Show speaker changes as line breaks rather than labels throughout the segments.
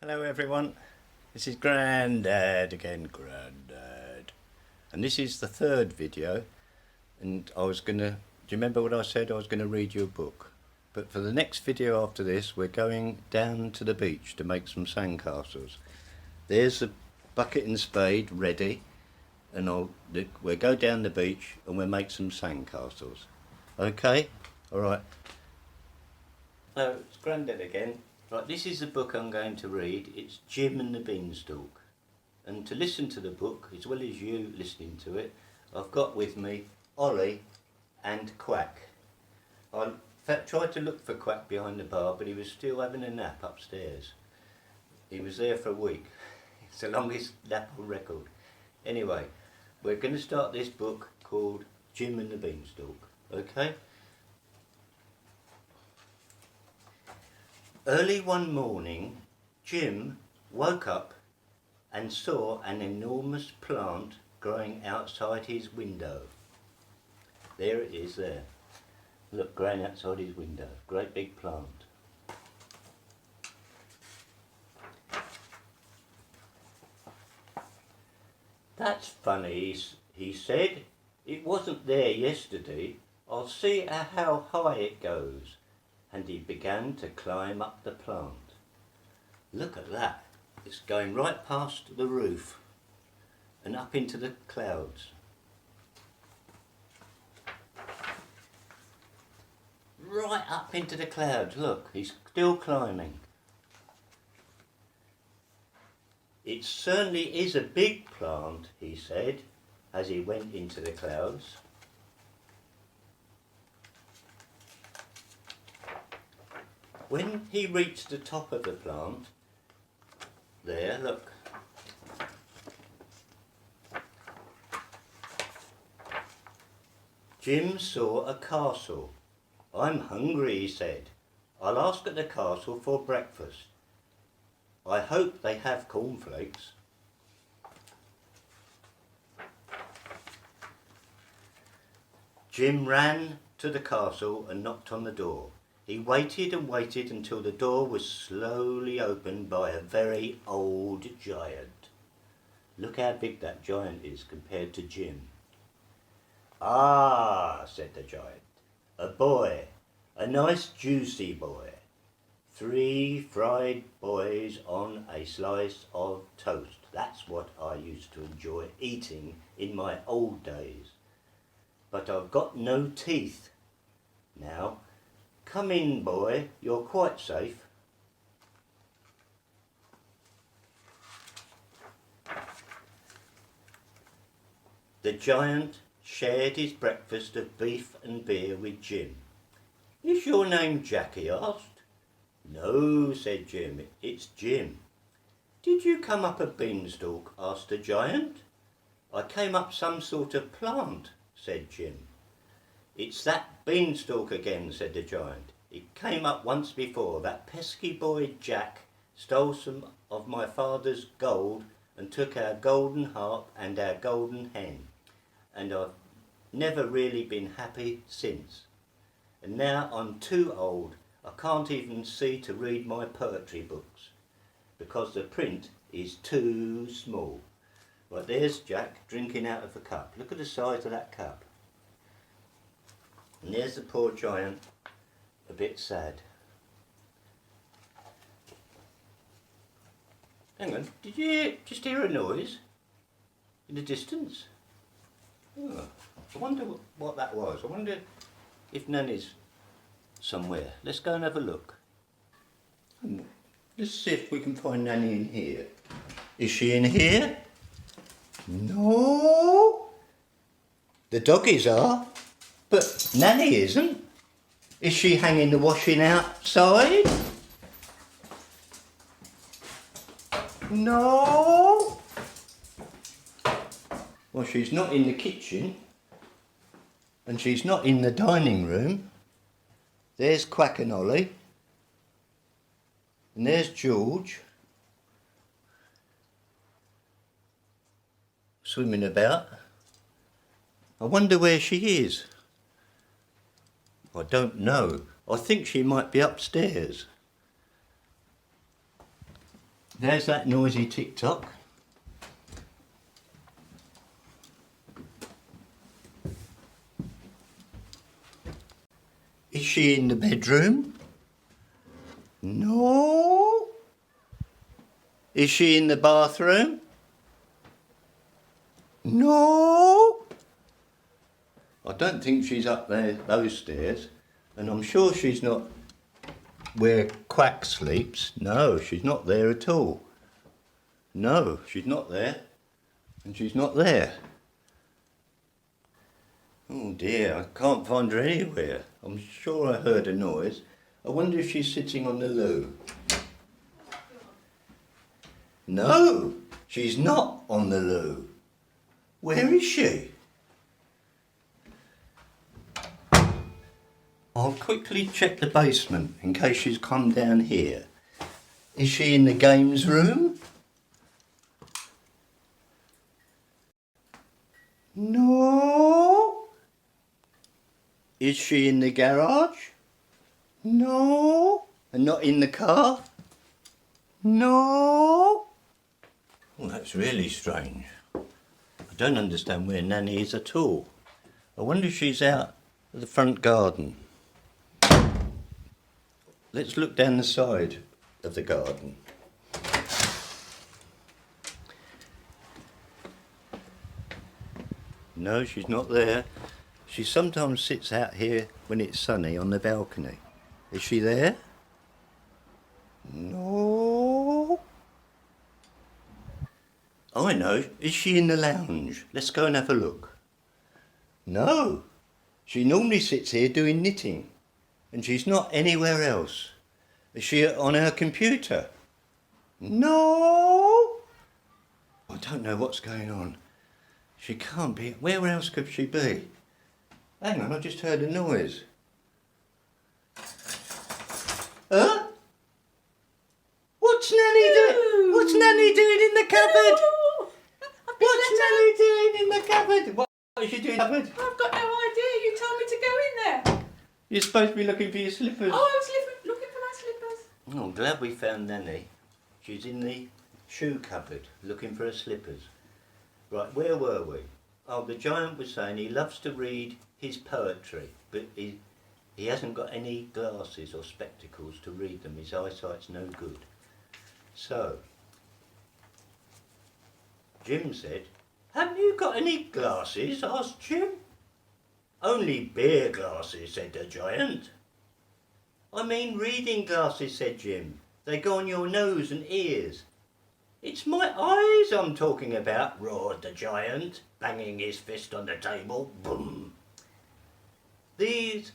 Hello everyone, this is Grandad again, Grandad. And this is the third video, and do you remember what I said? I was going to read you a book. But for the next video after this, we're going down to the beach to make some sandcastles. There's the bucket and spade ready, and we'll go down the beach and we'll make some sandcastles. Okay? Alright. Hello, it's Grandad again. Right, this is the book I'm going to read. It's Jim and the Beanstalk. And to listen to the book, as well as you listening to it, I've got with me Ollie and Quack. I tried to look for Quack behind the bar, but he was still having a nap upstairs. He was there for a week. It's the longest nap on record. Anyway, we're going to start this book called Jim and the Beanstalk. Okay? Early one morning, Jim woke up and saw an enormous plant growing outside his window. There it is there. Look, growing outside his window. Great big plant. That's funny, he said. It wasn't there yesterday. I'll see how high it goes. And he began to climb up the plant. Look at that. It's going right past the roof and up into the clouds. Right up into the clouds. Look, he's still climbing. It certainly is a big plant, he said, as he went into the clouds. When he reached the top of the plant, there, look. Jim saw a castle. I'm hungry, he said. I'll ask at the castle for breakfast. I hope they have cornflakes. Jim ran to the castle and knocked on the door. He waited and waited until the door was slowly opened by a very old giant. Look how big that giant is compared to Jim. Ah, said the giant, a boy, a nice juicy boy. 3 fried boys on a slice of toast. That's what I used to enjoy eating in my old days. But I've got no teeth now. Come in, boy, you're quite safe. The giant shared his breakfast of beef and beer with Jim. Is your name Jack? He asked. No, said Jim, it's Jim. Did you come up a beanstalk? Asked the giant. I came up some sort of plant, said Jim. It's that beanstalk again, said the giant. It came up once before. That pesky boy Jack stole some of my father's gold and took our golden harp and our golden hen. And I've never really been happy since. And now I'm too old. I can't even see to read my poetry books because the print is too small. Right, there's Jack drinking out of a cup. Look at the size of that cup. And there's the poor giant, a bit sad. Hang on, did you just hear a noise in the distance? Oh, I wonder what that was. I wonder if Nanny's somewhere. Let's go and have a look. Let's see if we can find Nanny in here. Is she in here? No. The doggies are. But Nanny isn't. Is she hanging the washing outside? No. Well, she's not in the kitchen. And she's not in the dining room. There's Quack and Ollie. And there's George. Swimming about. I wonder where she is. I don't know. I think she might be upstairs. There's that noisy tick-tock. Is she in the bedroom? No. Is she in the bathroom? No. I don't think she's up there, those stairs, and I'm sure she's not where Quack sleeps. No, she's not there at all. No, she's not there, and she's not there. Oh dear, I can't find her anywhere. I'm sure I heard a noise. I wonder if she's sitting on the loo. No, she's not on the loo. Where is she? I'll quickly check the basement in case she's come down here. Is she in the games room? No. Is she in the garage? No. And not in the car? No. Well, that's really strange. I don't understand where Nanny is at all. I wonder if she's out of the front garden. Let's look down the side of the garden. No, she's not there. She sometimes sits out here when it's sunny on the balcony. Is she there? No. I know. Is she in the lounge? Let's go and have a look. No. She normally sits here doing knitting, and she's not anywhere else. Is she on her computer? No. I don't know what's going on. She can't be. Where else could she be? Hang on, I just heard a noise. Huh? What's Nanny doing? What's Nanny doing in the cupboard? What's Nanny doing in the cupboard? What is she doing in the cupboard?
I've got no idea. You told me to go in there.
You're supposed to be looking for your slippers.
Oh, I was looking for my slippers.
Oh, I'm glad we found Nanny. She's in the shoe cupboard looking for her slippers. Right, where were we? Oh, the giant was saying he loves to read his poetry, but he hasn't got any glasses or spectacles to read them. His eyesight's no good. So, Jim said, "Haven't you got any glasses?" asked Jim. "Only beer glasses," said the giant. "I mean reading glasses," said Jim. "They go on your nose and ears." "It's my eyes I'm talking about," roared the giant, banging his fist on the table. Boom. "These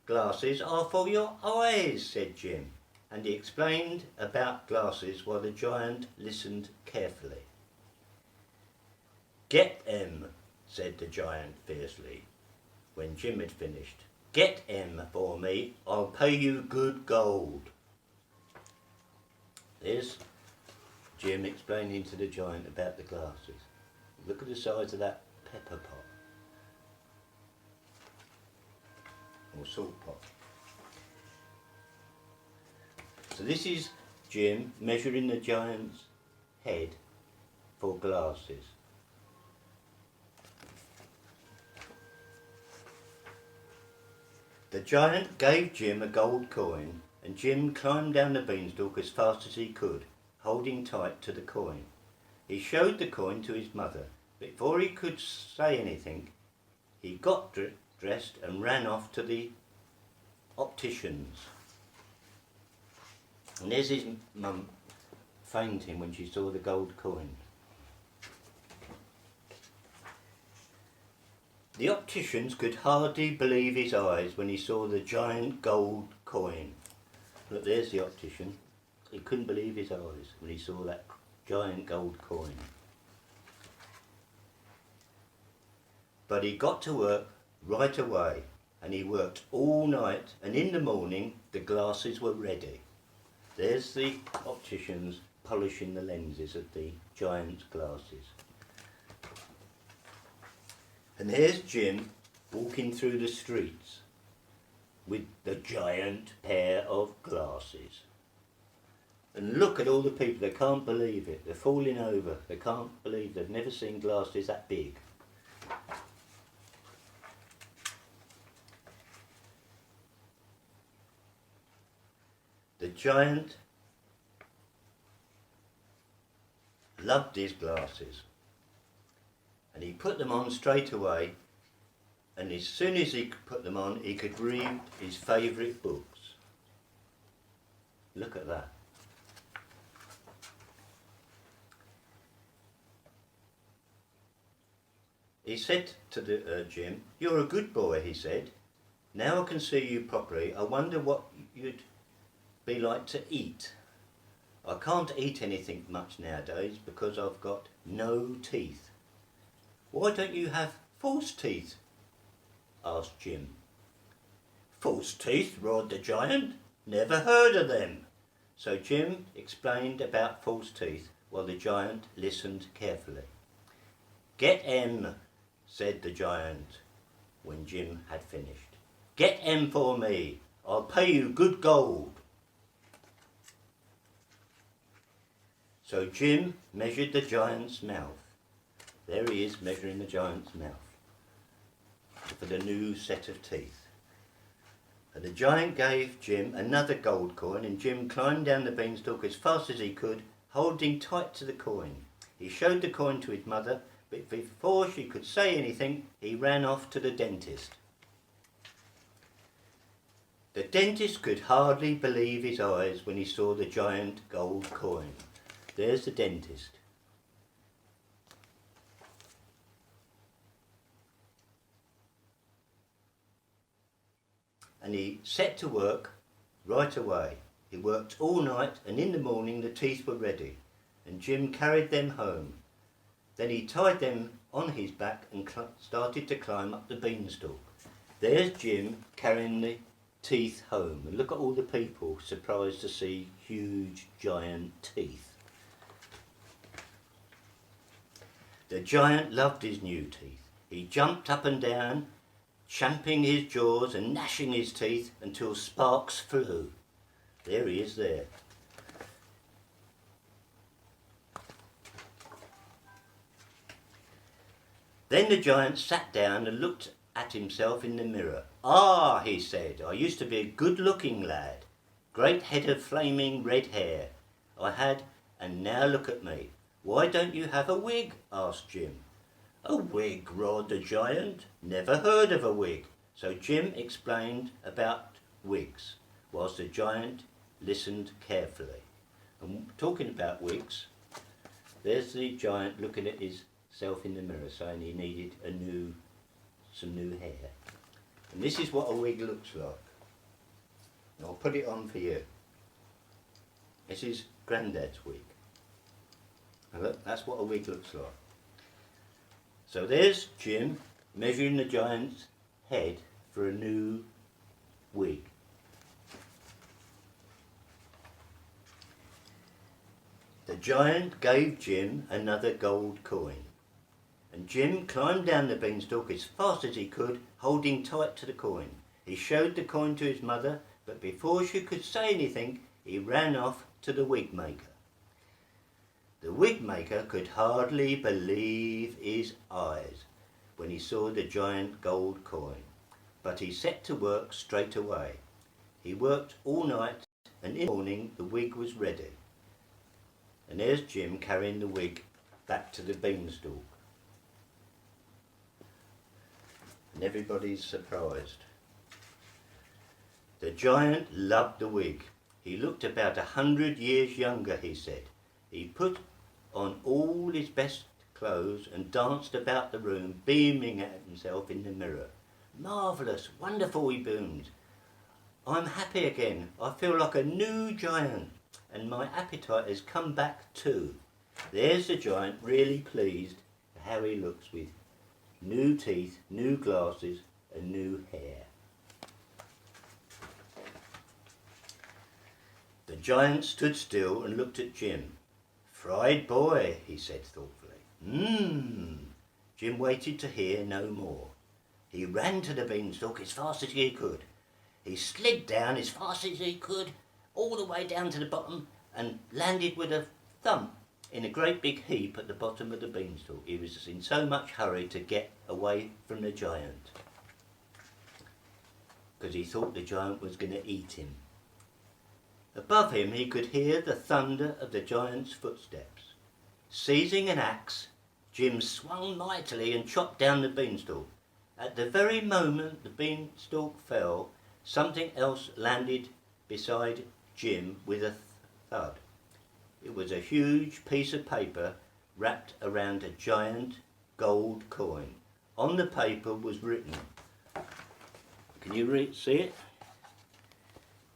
glasses are for your eyes," said Jim, and he explained about glasses while the giant listened carefully. "Get 'em," said the giant fiercely, when Jim had finished. "Get 'em for me, I'll pay you good gold." There's Jim explaining to the giant about the glasses. Look at the size of that pepper pot. Or salt pot. So this is Jim measuring the giant's head for glasses. The giant gave Jim a gold coin, and Jim climbed down the beanstalk as fast as he could, holding tight to the coin. He showed the coin to his mother. Before he could say anything, he got dressed and ran off to the optician's. And there's his mum fainting when she saw the gold coin. The opticians could hardly believe his eyes when he saw the giant gold coin. Look, there's the optician. He couldn't believe his eyes when he saw that giant gold coin. But he got to work right away, and he worked all night, and in the morning the glasses were ready. There's the opticians polishing the lenses of the giant's glasses. And here's Jim walking through the streets with the giant pair of glasses. And look at all the people, they can't believe it. They're falling over. They can't believe they've never seen glasses that big. The giant loved his glasses. And he put them on straight away. And as soon as he put them on, he could read his favourite books. Look at that. He said to Jim, "You're a good boy," he said. "Now I can see you properly. I wonder what you'd be like to eat. I can't eat anything much nowadays because I've got no teeth." "Why don't you have false teeth?" asked Jim. "False teeth?" roared the giant. "Never heard of them." So Jim explained about false teeth while the giant listened carefully. "Get 'em," said the giant when Jim had finished. "Get 'em for me. I'll pay you good gold." So Jim measured the giant's mouth. There he is measuring the giant's mouth for the new set of teeth. And the giant gave Jim another gold coin, and Jim climbed down the beanstalk as fast as he could, holding tight to the coin. He showed the coin to his mother, but before she could say anything, he ran off to the dentist. The dentist could hardly believe his eyes when he saw the giant gold coin. There's the dentist. And he set to work right away. He worked all night, and in the morning the teeth were ready, and Jim carried them home. Then he tied them on his back and started to climb up the beanstalk. There's Jim carrying the teeth home, and look at all the people surprised to see huge giant teeth. The giant loved his new teeth. He jumped up and down, champing his jaws and gnashing his teeth until sparks flew. There he is there. Then the giant sat down and looked at himself in the mirror. "Ah," he said, "I used to be a good-looking lad. Great head of flaming red hair I had, and now look at me." "Why don't you have a wig?" asked Jim. "A wig?" roared the giant. "Never heard of a wig." So Jim explained about wigs, whilst the giant listened carefully. And talking about wigs, there's the giant looking at himself in the mirror, saying he needed some new hair. And this is what a wig looks like. And I'll put it on for you. This is Grandad's wig. And look, that's what a wig looks like. So there's Jim measuring the giant's head for a new wig. The giant gave Jim another gold coin, and Jim climbed down the beanstalk as fast as he could, holding tight to the coin. He showed the coin to his mother, but before she could say anything, he ran off to the wig maker. The wig maker could hardly believe his eyes when he saw the giant gold coin, but he set to work straight away. He worked all night, and in the morning the wig was ready. And there's Jim carrying the wig back to the beanstalk. And everybody's surprised. The giant loved the wig. He looked about 100 years younger, he said. He put on all his best clothes and danced about the room, beaming at himself in the mirror. "Marvellous, wonderful," he boomed. "I'm happy again. I feel like a new giant, and my appetite has come back too." There's the giant, really pleased at how he looks with new teeth, new glasses and new hair. The giant stood still and looked at Jim. "Fried boy," he said thoughtfully. Jim waited to hear no more. He ran to the beanstalk as fast as he could. He slid down as fast as he could, all the way down to the bottom, and landed with a thump in a great big heap at the bottom of the beanstalk. He was in so much hurry to get away from the giant, because he thought the giant was going to eat him. Above him he could hear the thunder of the giant's footsteps. Seizing an axe, Jim swung mightily and chopped down the beanstalk. At the very moment the beanstalk fell, something else landed beside Jim with a thud. It was a huge piece of paper wrapped around a giant gold coin. On the paper was written, can you see it?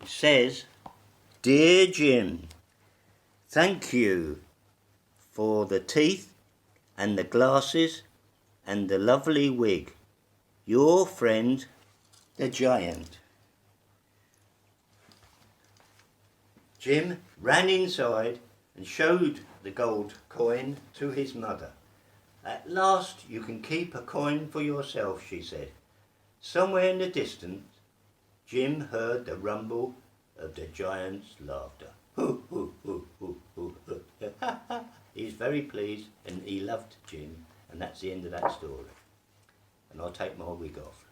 It says, "Dear Jim, thank you for the teeth and the glasses and the lovely wig. Your friend, the giant." Jim ran inside and showed the gold coin to his mother. "At last you can keep a coin for yourself," she said. Somewhere in the distance, Jim heard the rumble of the giant's laughter. Hoo, hoo, hoo, hoo, hoo, hoo. He's very pleased and he loved Jim, and that's the end of that story. And I'll take my wig off.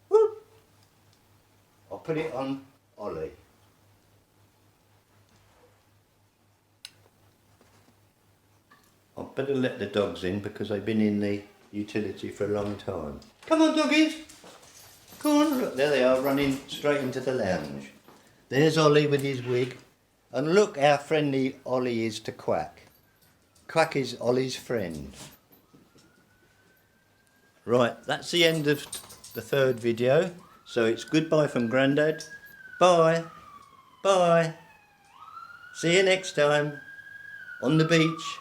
Woo! I'll put it on Ollie. I'll better let the dogs in because they've been in the utility for a long time. Come on, doggies! Come on, look, there they are, running straight into the lounge. There's Ollie with his wig. And look how friendly Ollie is to Quack. Quack is Ollie's friend. Right, that's the end of the third video. So it's goodbye from Grandad. Bye. Bye. See you next time on the beach.